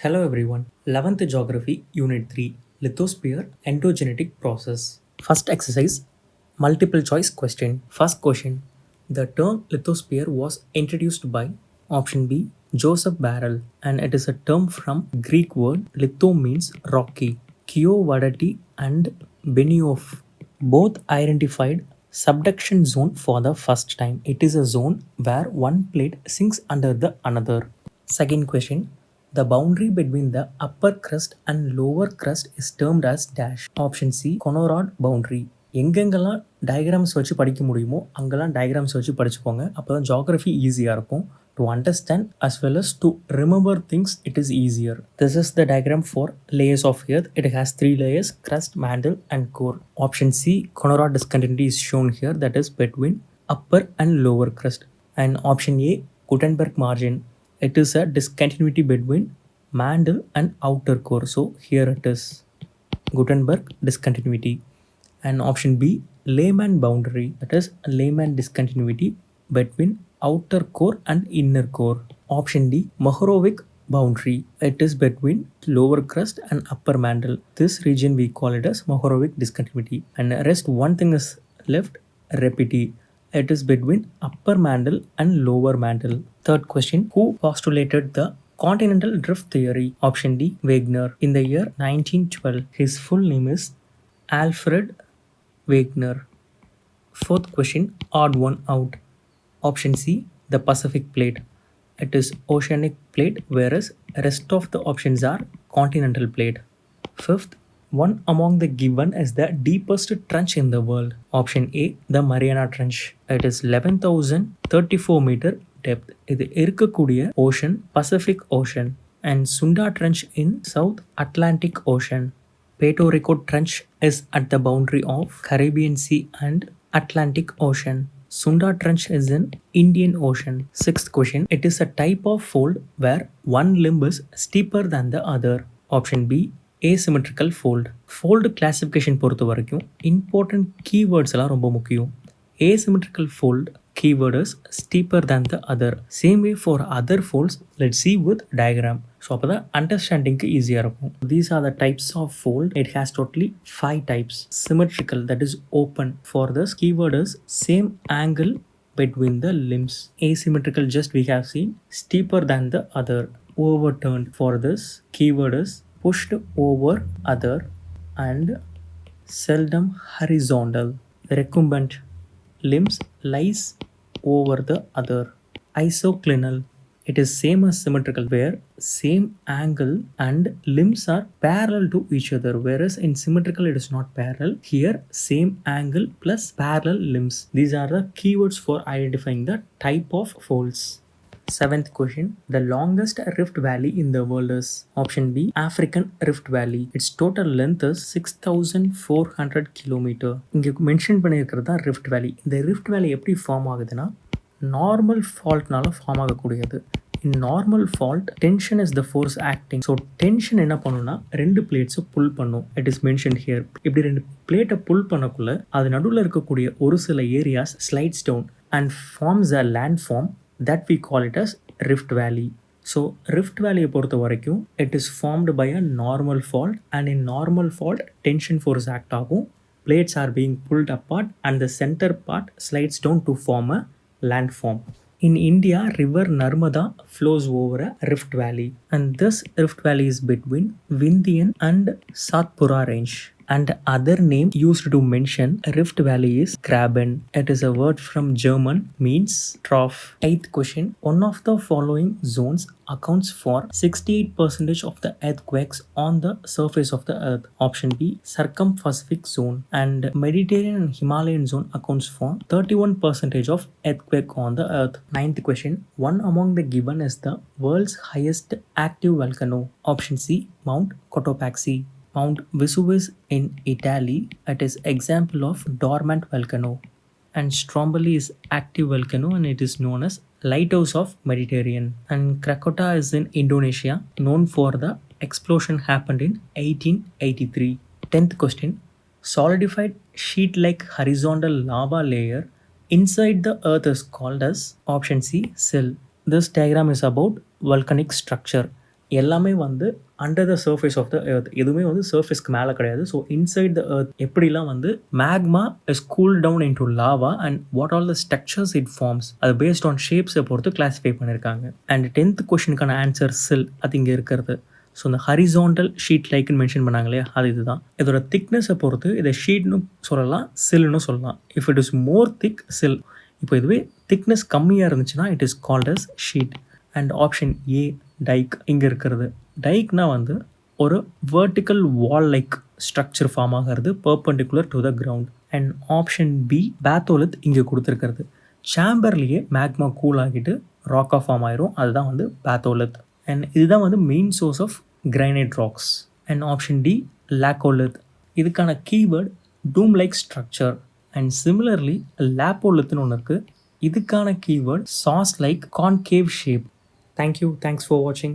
Hello everyone. 11th Geography Unit 3 Lithosphere Endogenic Process. First exercise multiple choice question. First question. The term lithosphere was introduced by option B Joseph Barrel and it is a term from Greek word litho means rocky. Kiyovadati and Benioff both identified subduction zone for the first time. It is a zone where one plate sinks under the another. Second question. The boundary between the upper crust and lower crust is termed as dash. Option C Conrod boundary. எங்கெங்கெல்லாம் diagrams வச்சு படிக்க முடியுமோ அங்கெல்லாம் diagrams வச்சு படிச்சுக்கோங்க. அப்போ தான் geography ஈஸியாக இருக்கும். To understand as well as to remember things, it is easier. This is the diagram for layers of earth. It has 3 layers: crust, mantle and core. Option C Conrod discontinuity is shown here, that is between upper and lower crust. And option A Gutenberg margin. It is a discontinuity between mantle and outer core. So here it is Gutenberg discontinuity. And option B Lehmann boundary. That is Lehmann discontinuity between outer core and inner core. Option D Mohorovic boundary. It is between lower crust and upper mantle. This region we call it as Mohorovic discontinuity. And rest one thing is left, Repeti. It is between upper mantle and lower mantle. Third question. Who postulated the continental drift theory? Option D Wegener. In the year 1912. His full name is Alfred Wegener. Fourth question. Odd one out. Option C the Pacific plate. It is oceanic plate, whereas rest of the options are continental plate. Fifth. One among the given is the deepest trench in the world. Option A the Mariana Trench. It is 11,034 meter depth. இது இருக்கக்கூடிய ocean Pacific Ocean and Sunda Trench in South Atlantic Ocean. Puerto Rico Trench is at the boundary of Caribbean Sea and Atlantic Ocean. Sunda Trench is in Indian Ocean. Sixth question. It is a type of fold where one limb is steeper than the other. Option B asymmetrical fold. Fold classification பொறுத்த வரைக்கும் important keywords எல்லாம் ரொம்ப முக்கியம். Asymmetrical fold keyword is steeper than the other. Same way for other folds, let's see with diagram. So அப்போ தான் அண்டர்ஸ்டாண்டிங்க்கு ஈஸியாக இருக்கும். These are the types of fold. It has totally 5 types. Symmetrical, that is open. For this keyword is same angle between the limbs. Asymmetrical, just we have seen steeper than the other. Overturned, for this keyword is pushed over other and seldom horizontal. Recumbent, limbs lies over the other. Isoclinal, it is same as symmetrical where same angle and limbs are parallel to each other, whereas in symmetrical it is not parallel. Here same angle plus parallel limbs. These are the keywords for identifying the type of folds. Seventh question. The longest rift valley in the world is option B African Rift Valley. Its total length is 6,400 km. இங்கே mention பண்ணியிருக்கிறது தான் rift வேலி. இந்த rift வேலி எப்படி form ஆகுதுன்னா normal ஃபால்ட்னால form ஆகக்கூடியது. In normal fault tension is the force acting. So tension என்ன பண்ணுன்னா ரெண்டு பிளேட்ஸை புல் பண்ணும். It is mention here. இப்படி ரெண்டு பிளேட்டை புல் பண்ணக்குள்ள அது நடுவில் இருக்கக்கூடிய ஒரு சில areas slides down and forms a land form that we call it as rift valley. So rift valley பொறுத்த வரைக்கும் it is formed by a normal fault and in normal fault tension force act ஆகும். Plates are being pulled apart and the center part slides down to form a landform. In India, river Narmada flows over a rift valley and this rift valley is between Vindhyan and Satpura range. And other name used to mention rift valley is Graben. It is a word from German, means trough. Eighth question. One of the following zones accounts for 68% of the earthquakes on the surface of the earth. Option B circum-Pacific zone and Mediterranean and Himalayan zone accounts for 31% of earthquake on the earth. Ninth question. One among the given is the world's highest active volcano. Option C Mount Cotopaxi. Mount Vesuvius in Italy. It is example of dormant volcano. And Stromboli is active volcano and it is known as lighthouse of Mediterranean. And Krakatoa is in Indonesia, known for the explosion happened in 1883. 10th question. Solidified sheet-like horizontal lava layer inside the earth is called as option C cell. This diagram is about volcanic structure. எல்லாமே வந்து under the surface of the earth. எதுவுமே வந்து சர்ஃபேஸ்க்கு மேலே கிடையாது. So inside the earth எப்படிலாம் வந்து magma is cool down into lava and what all the structures it forms, அது based on ஷேப்ஸை பொறுத்து கிளாஸிஃபை பண்ணியிருக்காங்க. அண்ட் 10th கொஷனுக்கான ஆன்சர் சில், அது இங்கே இருக்கிறது. ஸோ இந்த ஹரிசாண்டல் ஷீட் லைக்குன்னு மென்ஷன் பண்ணாங்க இல்லையா, அது இதுதான். இதோட திக்னஸை பொறுத்து இதை ஷீட்னு சொல்லலாம், சில்னு சொல்லலாம். If it is more thick, sill. இப்போ இதுவே திக்னஸ் கம்மியாக இருந்துச்சுன்னா it is called as sheet. And option A dyke இங்கே இருக்கிறது. டைக்னா வந்து ஒரு vertical wall like structure form ஆகிறது perpendicular to the ground. And option B batholith இங்கே கொடுத்துருக்கிறது. சேம்பர்லேயே மேக்மா கூல் ஆகிட்டு ராக்காக ஃபார்ம் ஆயிரும், அதுதான் வந்து பேத்தோலித். அண்ட் இதுதான் வந்து main source of granite rocks. And option D laccolith. இதுக்கான keyword dome like structure. And similarly லாப்போலித்னு ஒன்று இருக்குது. இதுக்கான keyword saucer like concave shape. Thank you. Thanks for watching.